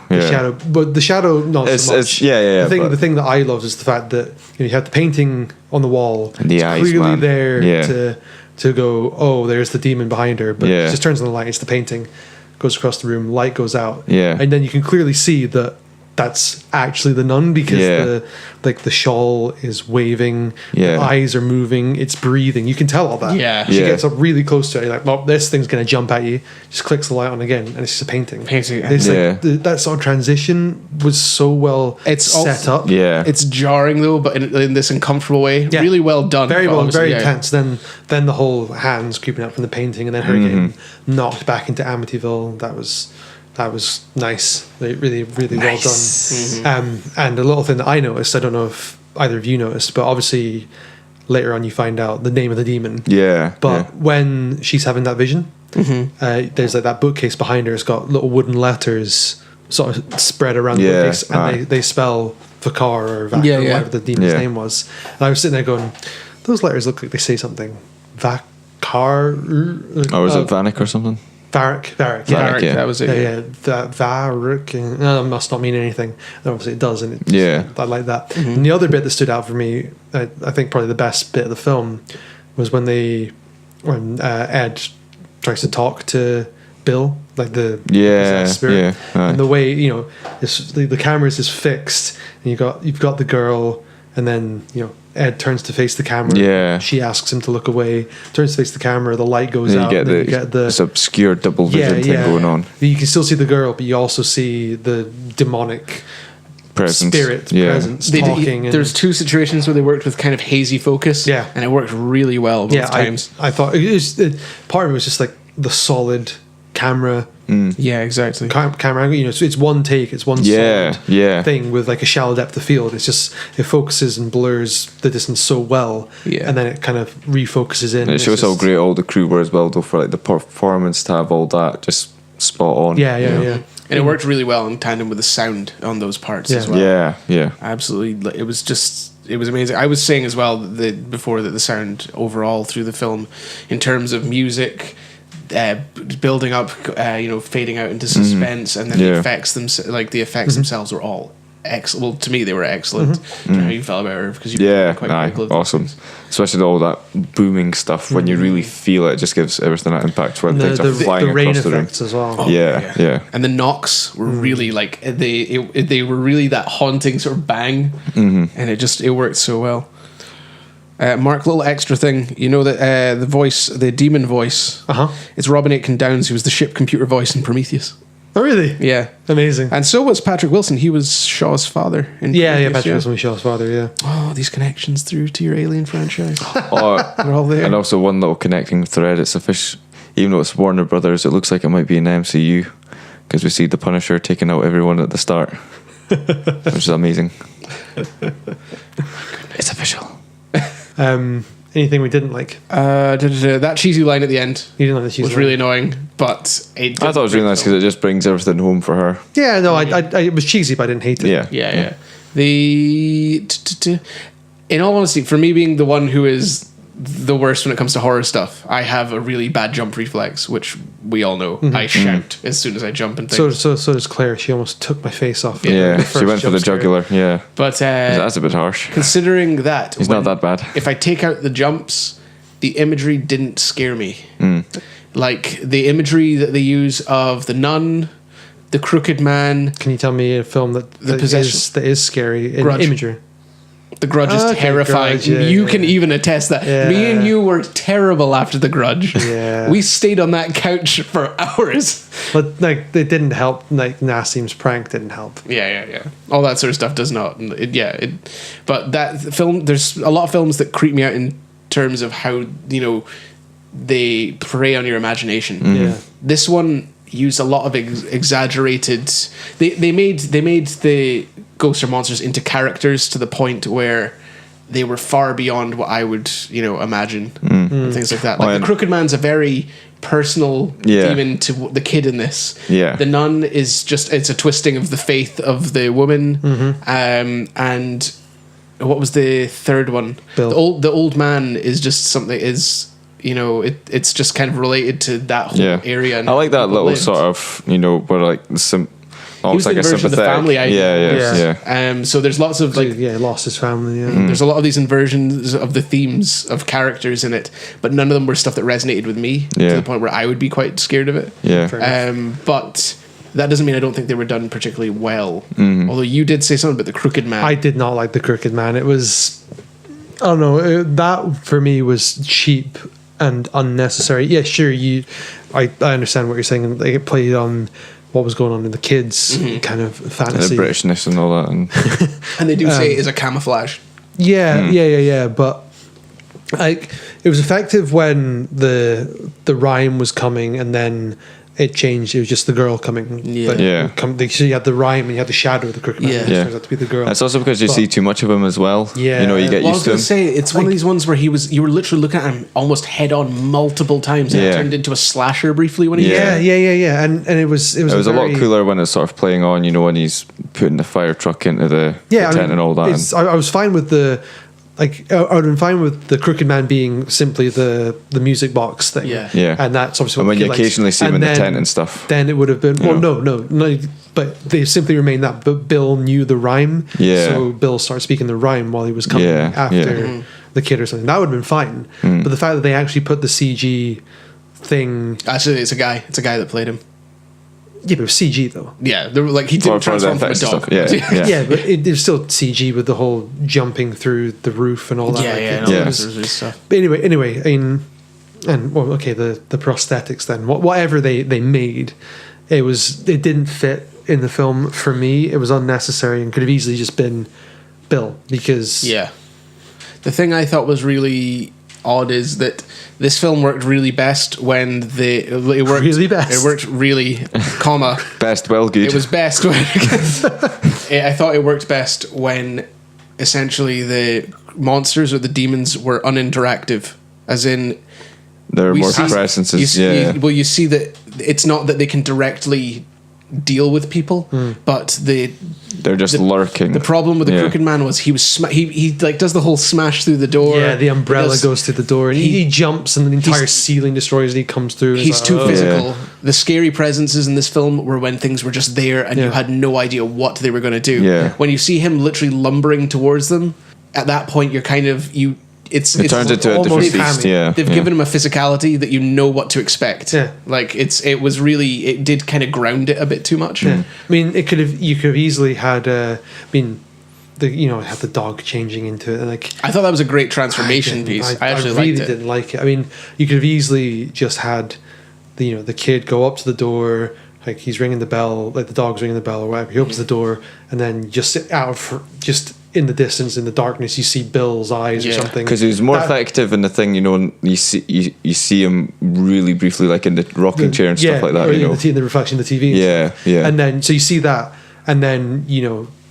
But the shadow not so much. The thing that I loved is the fact that you had the painting on the wall. And the eyes, clearly man. There to go, oh, there's the demon behind her, but it just turns on the light, it's the painting, goes across the room, light goes out, and then you can clearly see that that's actually the nun because the shawl is waving, the eyes are moving, it's breathing. You can tell all that. She gets up really close to it. You're like, well, this thing's going to jump at you. Just clicks the light on again, and it's just a painting. It's like that sort of transition was so well set up. Yeah, it's jarring though, but in this uncomfortable way. Yeah. Really well done. Very well, very intense. Then the whole hands creeping up from the painting, and then her getting knocked back into Amityville. That was nice. Really well done. And a little thing that I noticed, I don't know if either of you noticed, but obviously later on you find out the name of the demon. But when she's having that vision, there's like that bookcase behind her. It's got little wooden letters sort of spread around the bookcase, and they spell Vakar or Vakar or whatever the demon's name was. And I was sitting there going, those letters look like they say something. Vakar. Or is it Vanek or something? Varric, that was it. Varric. That must not mean anything. And obviously it does, and I like that. And the other bit that stood out for me, I think probably the best bit of the film, was when Ed tries to talk to Bill, like the spirit, and the way the camera is just fixed, and you've got the girl, and then Ed turns to face the camera. She asks him to look away. Turns to face the camera. The light goes out. You get this obscure double vision thing going on. You can still see the girl, but you also see the demonic presence talking. There's two situations where they worked with kind of hazy focus. And it worked really well both times. I thought part of it was just like the solid camera. Yeah, exactly. Camera angle, so it's one take, it's one solid thing with like a shallow depth of field. It's just it focuses and blurs the distance so well, and then it kind of refocuses in. And it shows how great all the crew were as well, though, for like the performance to have all that just spot on. And it worked really well in tandem with the sound on those parts as well. Yeah. Absolutely. It was amazing. I was saying as well before that the sound overall through the film, in terms of music, building up, fading out into suspense, and then the effects themselves were all excellent. Well, to me, they were excellent. I don't know how you felt about it, because you were quite critical. Awesome. Especially all that booming stuff when you really feel it, just gives everything that impact when things are flying the rain across the room. effects as well. Oh, yeah. And the knocks were really like they were really that haunting sort of bang, and it worked so well. Mark, little extra thing. You know that the demon voice, it's Robin Aitken Downes, who was the ship computer voice in Prometheus. Oh, really? Yeah. Amazing. And so was Patrick Wilson. He was Shaw's father. Patrick Wilson was Shaw's father, yeah. Oh, these connections through to your Alien franchise. They're Oh, all there. and also one little connecting thread. It's a fish, even though it's Warner Brothers, it looks like it might be an MCU, because we see the Punisher taking out everyone at the start, which is amazing. It's official. Anything we didn't like? That cheesy line at the end You didn't like the cheesy was line? really annoying, but I thought it was really nice because it just brings everything home for her. Yeah, no, I it was cheesy, but I didn't hate it. Yeah. In all honesty, for me being the one who is the worst when it comes to horror stuff, I have a really bad jump reflex, which we all know. I shout as soon as I jump and things. So does Claire. She almost took my face off. Yeah, The she went first for the jump scare. jugular. Yeah, But that's a bit harsh. considering that, He's not that bad. If I take out the jumps, the imagery didn't scare me. Like the imagery that they use of the nun, the crooked man. Can you tell me a film that Possession. is scary in Grudge. imagery? The Grudge is terrifying. Grudge, yeah, you yeah. can even attest that. Yeah. Me and you were terrible after The Grudge. Yeah. We stayed on that couch for hours. But like, it didn't help. Like Nassim's prank didn't help. Yeah. All that sort of stuff does not. But that film, there's a lot of films that creep me out in terms of how, they prey on your imagination. Yeah. This one used a lot of exaggerated. They made the ghosts or monsters into characters to the point where they were far beyond what I would imagine, and things like that. Like the Crooked Man's a very personal demon to the kid in this. Yeah. The nun is it's a twisting of the faith of the woman, and what was the third one? Bill. The old man is just something it's just kind of related to that whole area. And I like that people little lived. sort of where like almost the like a version of the sympathetic. family idea. Yeah. So there's lots of like. He lost his family. Yeah. There's a lot of these inversions of the themes of characters in it, but none of them were stuff that resonated with me to the point where I would be quite scared of it. Yeah. But that doesn't mean I don't think they were done particularly well. Although you did say something about the Crooked Man. I did not like the Crooked Man. It was, I don't know. That for me was cheap and unnecessary. Yeah, sure. I understand what you're saying. Like, it played on what was going on in the kids kind of fantasy, the Britishness and all that, and they do say it is a camouflage. Yeah. But like, it was effective when the rhyme was coming, and then it changed. It was just the girl coming. So you had the rhyme and you had the shadow of the Crooked Man. Yeah. It turns out to be the girl. It's also because you see too much of him as well. Yeah. You get I was used to going him. to say, it's one of these ones where you were literally looking at him almost head on multiple times, and it turned into a slasher briefly when he Yeah. And it was It was a lot cooler when it's sort of playing on. When he's putting the fire truck into the tent and all that. I was fine with the. Like, I would have been fine with the Crooked Man being simply the music box thing. Yeah. And that's obviously And what when the you kid occasionally likes. see him in And the then- tent and stuff. Then it would have been, no, but they simply remained that. But Bill knew the rhyme. Yeah. So Bill started speaking the rhyme while he was coming after the kid or something. That would have been fine. But the fact that they actually put the CG thing. Actually, it's a guy that played him. Yeah, but it was CG though. Yeah, they were like, he didn't For the transform from a effects and dog. stuff. Yeah. Yeah, but it was still CG with the whole jumping through the roof and all that. There's stuff. But anyway, I mean, the prosthetics then, whatever they made, it didn't fit in the film for me. It was unnecessary and could have easily just been Bill, because the thing I thought was really odd is that this film worked really best when it worked really best. It worked really, comma. Best, well, good. It was best when I thought it worked best when essentially the monsters or the demons were uninteractive, as in there are more see- presences. you see that it's not that they can directly deal with people, but they're just lurking. The problem with the Crooked Man was he was he like does the whole smash through the door. Yeah, the umbrella goes through the door, and he jumps, and the entire ceiling destroys, and he comes through. He's too physical. The scary presences in this film were when things were just there, and you had no idea what they were going to do. Yeah. When you see him literally lumbering towards them, at that point you're kind of it turns into a different beast. Yeah, they've given him a physicality that you know what to expect. Yeah, like it did kind of ground it a bit too much. Yeah. I mean, you could have easily had. Had the dog changing into it. Like, I thought that was a great transformation piece. I actually really liked it. didn't like it. I mean, you could have easily just had the kid go up to the door, like he's ringing the bell, like the dog's ringing the bell or whatever. He opens the door, and then just in the distance, in the darkness, you see Bill's eyes or something. Because he was more effective in the thing, and you see him really briefly, like in the rocking chair and stuff like that. Or in the reflection of the TV. Yeah. And then so you see that, and then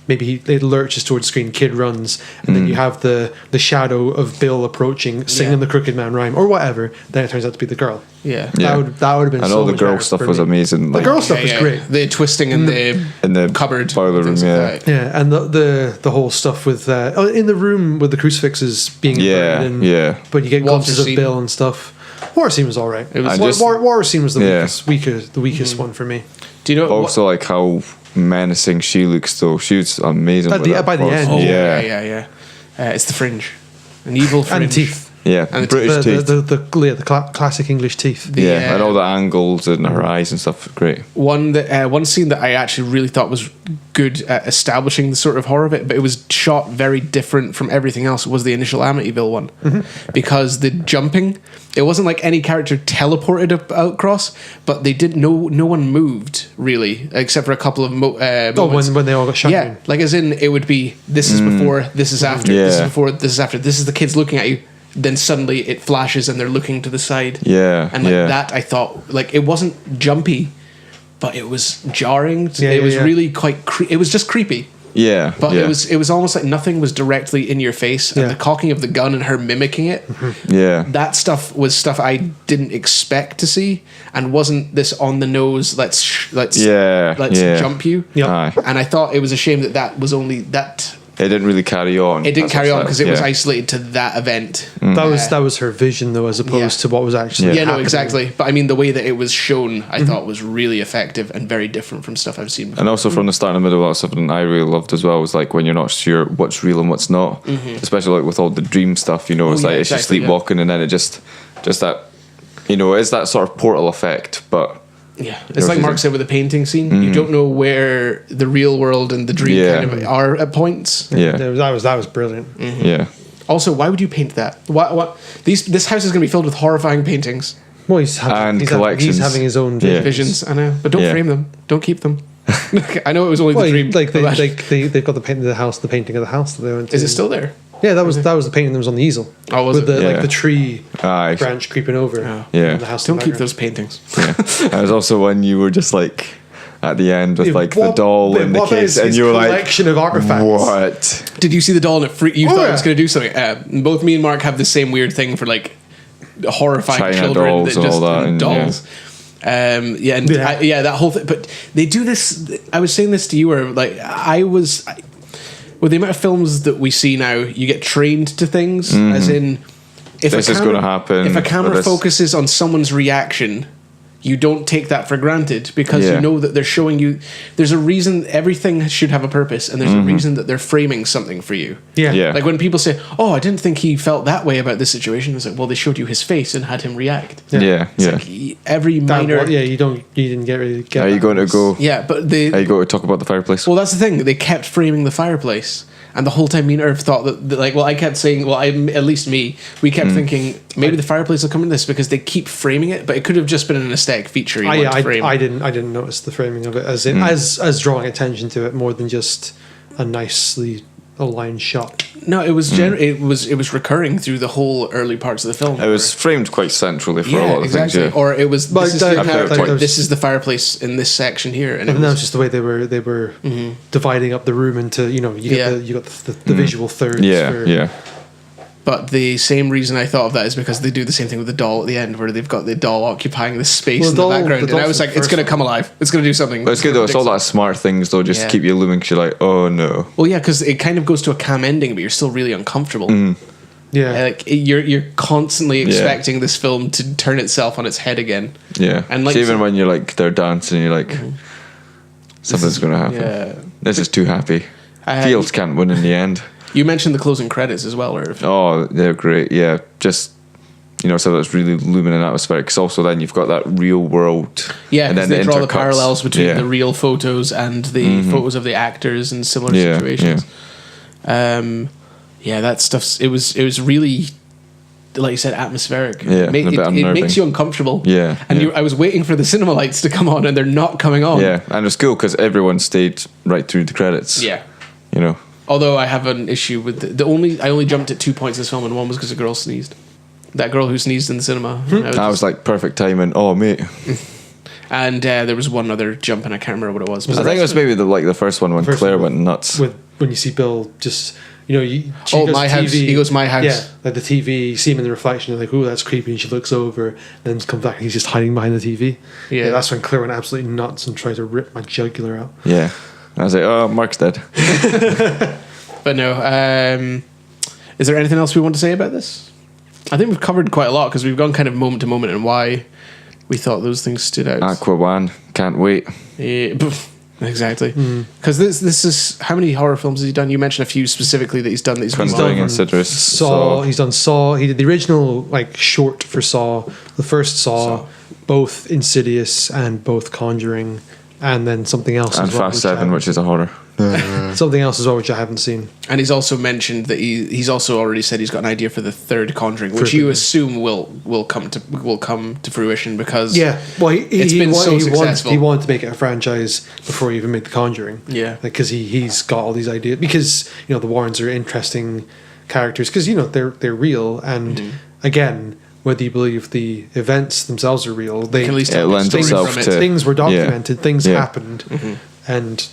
maybe it lurches towards the screen, kid runs, and then you have the shadow of Bill approaching, singing the Crooked Man rhyme or whatever. Then it turns out to be the girl. Yeah. That would have been. And so all the much girl better stuff for was me. amazing. The girl stuff was great. The twisting in the cupboard, boiler room. Yeah, and the whole stuff with in the room with the crucifixes being burned in, but you get glimpses of Bill and stuff. War scene was all right. War scene was the weakest one for me. Do you know also like how menacing she looks though? She was amazing by the end. Oh, yeah. It's the fringe, an evil fringe, and teeth. Yeah, and British teeth. The classic English teeth. And all the angles in her eyes and stuff. Great. One scene that I actually really thought was good at establishing the sort of horror of it, but it was shot very different from everything else, was the initial Amityville one. Because the jumping, it wasn't like any character teleported across, but they did no one moved really, except for a couple of moments. When they all got shot. Yeah, like as in it would be this is before, this is after, this is before, this is after, this is the kids looking at you. Then suddenly it flashes and they're looking to the side. And that I thought, like, it wasn't jumpy, but it was jarring. It was really quite it was just creepy. But it was almost like nothing was directly in your face, and the cocking of the gun and her mimicking it. That stuff was stuff I didn't expect to see, and wasn't this on the nose. Let's jump you. And I thought it was a shame that was only that. It didn't really carry on. It didn't carry on because it was isolated to that event. That was her vision, though, as opposed to what was actually happening. Exactly. But I mean, the way that it was shown, I thought was really effective and very different from stuff I've seen before. And also from the start and the middle, that's something I really loved as well, was like when you're not sure what's real and what's not. Especially like with all the dream stuff, it's just sleepwalking, and then it just that, it's that sort of portal effect, but... Yeah, it's like Mark said with the painting scene. You don't know where the real world and the dream kind of are at points. That was brilliant. Yeah. Also, why would you paint that? What? This house is going to be filled with horrifying paintings. Well, he's having his own visions. I know, but don't frame them. Don't keep them. I know it was only the dream. They've got the painting of the house that they went to. Is it still there? Yeah, that was the painting that was on the easel. Oh, was with it? The tree branch creeping over. Yeah. The house. Don't keep those paintings. There was also when you were just like at the end with like the doll in the case, and you were like, collection of artifacts. What? Did you see the doll and you thought it was going to do something? Both me and Mark have the same weird thing for like horrifying China children dolls that just and all that, dolls. That whole thing. But they do this. I was saying this to you, where like with the amount of films that we see now, you get trained to things, as in, if this is going to happen. If a camera focuses on someone's reaction, you don't take that for granted, because you know that they're showing you. There's a reason. Everything should have a purpose, and there's a reason that they're framing something for you. Yeah. Like when people say, "Oh, I didn't think he felt that way about this situation," it's like, well, they showed you his face and had him react. Like every minor. You didn't really get. Are you going to go? Yeah, but Are you going to talk about the fireplace? Well, that's the thing. They kept framing the fireplace. And the whole time, me and Irv thought that I kept saying, at least me, we kept thinking maybe the fireplace will come in this, because they keep framing it, but it could have just been an aesthetic feature. I didn't notice the framing of it as drawing attention to it more than just a nicely aligned shot. No, it was it was recurring through the whole early parts of the film. It was framed quite centrally for a lot of things. Yeah. Or it was this is the fireplace in this section here, and that was just the way they were dividing up the room into you got the visual thirds. But the same reason I thought of that is because they do the same thing with the doll at the end, where they've got the doll occupying this space in the background. And I was like, it's going to come alive. It's going to do something. But it's good though. It's all that smart things though, just to keep you looming. Because you're like, oh no. Well, yeah, because it kind of goes to a calm ending, but you're still really uncomfortable. Yeah, like you're constantly expecting this film to turn itself on its head again. Yeah, and like so even when you're like they're dancing, you're like, something's going to happen. Yeah. This is too happy. Fields can't win in the end. You mentioned the closing credits as well, Irv. Oh, they're great. Yeah, just so that's really looming and atmospheric. Because also then you've got that real world. Yeah, and then they draw the parallels between the real photos and the photos of the actors in similar situations. Yeah, that stuff's it was really, like you said, atmospheric. Yeah, it makes you uncomfortable. Yeah, and I was waiting for the cinema lights to come on, and they're not coming on. Yeah, and it's cool because everyone stayed right through the credits. Yeah, Although I have an issue with I only jumped at 2 points in this film, and one was because a girl sneezed. That girl who sneezed in the cinema. I was like, perfect timing. Oh, mate. And there was one other jump, and I can't remember what it was. I think it was maybe the first one when Claire went nuts. When you see Bill just, my house. He goes, my house. Yeah, like the TV, you see him in the reflection, you're like, oh, that's creepy. And she looks over, then comes back, and he's just hiding behind the TV. Yeah, that's when Claire went absolutely nuts and tried to rip my jugular out. Yeah. I was like, oh, Mark's dead. But no, is there anything else we want to say about this? I think we've covered quite a lot because we've gone kind of moment to moment and why we thought those things stood out. Aquawan, can't wait. Yeah, exactly. Because this is, how many horror films has he done? You mentioned a few specifically that he's done. Conjuring and Citrus. Saw. He's done Saw. He did the original short for Saw, the first Saw, both Insidious and both Conjuring. And then something else and as well, Fast 7, which is a horror. Something else as well, which I haven't seen. And he's also mentioned that he's also already said he's got an idea for the third Conjuring, which you assume will come to fruition because it's been so successful. He wanted to make it a franchise before he even made the Conjuring. Yeah, because he's got all these ideas. Because the Warrens are interesting characters because they're real and again. Whether you believe the events themselves are real, at least it lends itself to things were documented, things happened, and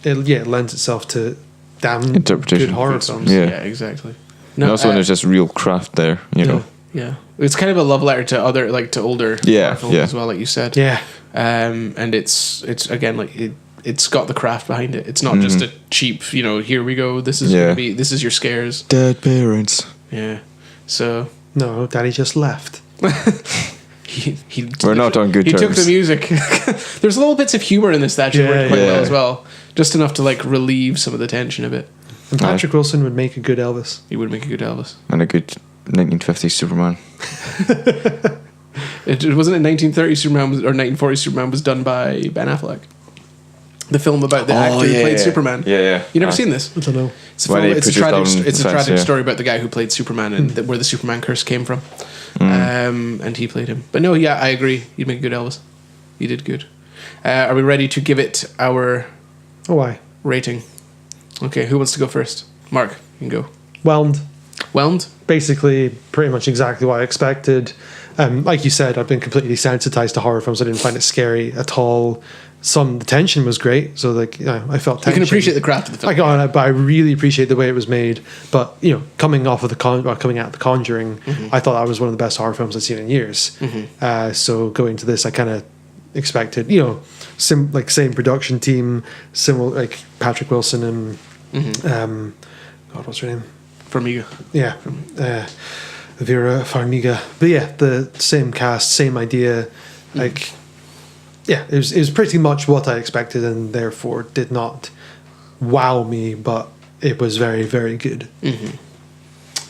it lends itself to damn interpretation good horror films. Yeah, exactly. No, also when there's just real craft there, Yeah, it's kind of a love letter to older horror films as well, like you said. Yeah, and it's again it's got the craft behind it. It's not just a cheap, here we go. This is gonna be this is your scares. Dead parents. Yeah, so. No, Daddy just left. We're not on good terms. He took the music. There's little bits of humor in this that actually work quite well as well. Just enough to relieve some of the tension a bit. And Patrick Wilson would make a good Elvis. He would make a good Elvis. And a good 1950s Superman. It wasn't a 1930s Superman or 1940s Superman was done by Ben Affleck. The film about the actor who played Superman. Yeah. You never seen this? I don't know. It's a tragic story about the guy who played Superman and where the Superman curse came from. And he played him. But no, I agree. You'd make a good Elvis. You did good. Are we ready to give it our rating? Okay, who wants to go first? Mark, you can go. Whelmed? Basically, pretty much exactly what I expected. Like you said, I've been completely desensitized to horror films. I didn't find it scary at all. The tension was great, so I felt tension. You can appreciate the craft of the film. But I really appreciate the way it was made. But coming out of the Conjuring, I thought that was one of the best horror films I'd seen in years. So going to this, I kind of expected same production team, similar Patrick Wilson and God, what's her name? Farmiga. Yeah, Vera Farmiga. But yeah, the same cast, same idea, it was pretty much what I expected and therefore did not wow me, but it was very, very good.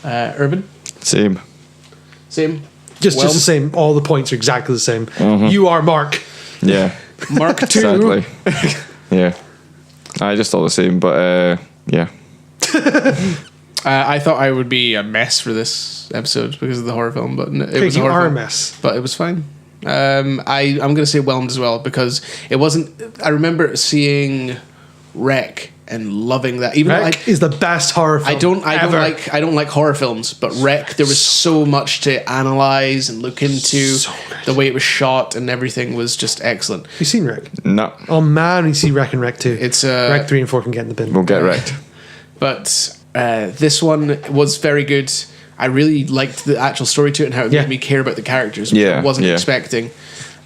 Urban? Same. Just the same. All the points are exactly the same. You are Mark. Yeah. Mark 2. Exactly. Yeah. I just thought the same, but yeah. I thought I would be a mess for this episode because of the horror film, but it was a horror film, mess. But it was fine. I'm going to say Whelmed as well because it wasn't. I remember seeing Wreck and loving that. Even Wreck is the best horror film. I don't like horror films, but Wreck, there was so much to analyze and look into. The way it was shot and everything was just excellent. You seen Wreck? No. Oh man, you see Wreck and Wreck 2. It's Wreck 3 and 4 can get in the bin. We'll get wrecked. But this one was very good. I really liked the actual story to it and how it made me care about the characters, which I wasn't expecting.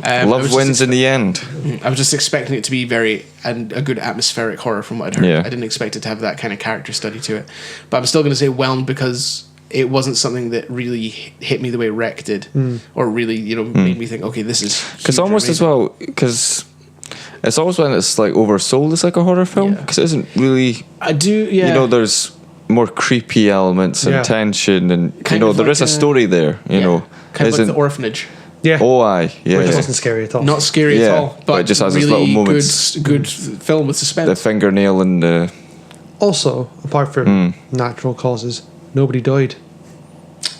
Love wins in the end. I was just expecting it to be a good atmospheric horror from what I'd heard. Yeah. I didn't expect it to have that kind of character study to it. But I'm still going to say Whelmed because it wasn't something that really hit me the way Wreck did, or really, made me think, okay, this is Because almost as well, because it's always when it's like oversold as like a horror film, because it isn't really. I do, yeah. You know, there's more creepy elements and tension, and there is a story there. You know, kind of like The Orphanage. Yeah. Oh, aye. Yeah. Which wasn't scary at all. Not scary at all, but it just has really its little moments. Good film with suspense. The fingernail and the. Also, apart from natural causes, nobody died.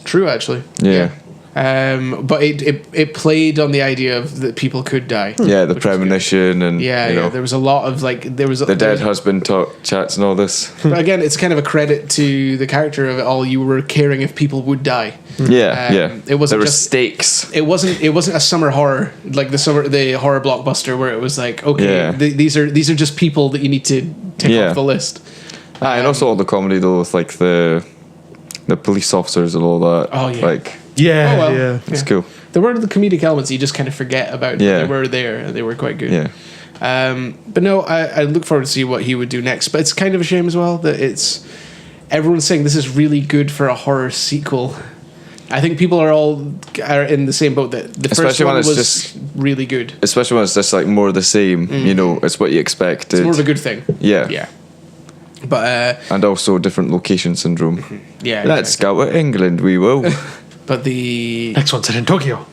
True, actually. Yeah. But it played on the idea of that people could die. Yeah, the premonition and there was a lot of the dead husband chats and all this. But again, it's kind of a credit to the character of it all. You were caring if people would die. Yeah, It wasn't there were just stakes. It wasn't a summer horror like the horror blockbuster where it was like, okay, these are just people that you need to tick off the list. And also all the comedy though with like the police officers and all that. Oh yeah. Like it's cool. There were the comedic elements you just kind of forget about. They were there and they were quite good. Yeah. But no, I look forward to see what he would do next. But it's kind of a shame as well that everyone's saying this is really good for a horror sequel. I think people are in the same boat that the first one was just really good. Especially when it's just like more of the same. It's what you expected. It's more of a good thing. Yeah. But and also different location syndrome. Yeah. Let's go to England, we will. But the next one's in Tokyo.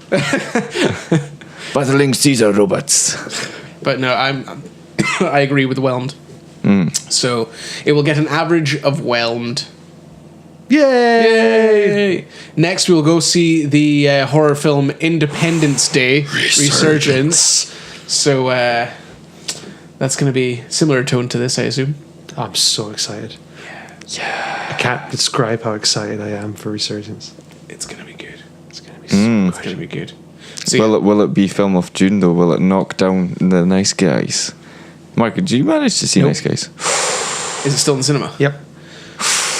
Battling Caesar robots. But no, I agree with Whelmed. So it will get an average of Whelmed. Yay! Next, we'll go see the horror film Independence Day Resurgence. So that's going to be similar tone to this, I assume. I'm so excited. Yeah. I can't describe how excited I am for Resurgence. It's going to be good. It's going to be so it's going to be good. So will it be film of June though? Will it knock down the Nice Guys? Mark, did you manage to see Nice Guys? Is it still in the cinema? Yep.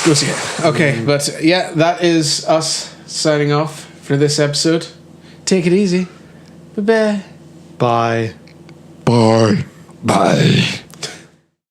Go see it. Okay, but yeah, that is us signing off for this episode. Take it easy. Bye-bye. Bye. Bye. Bye.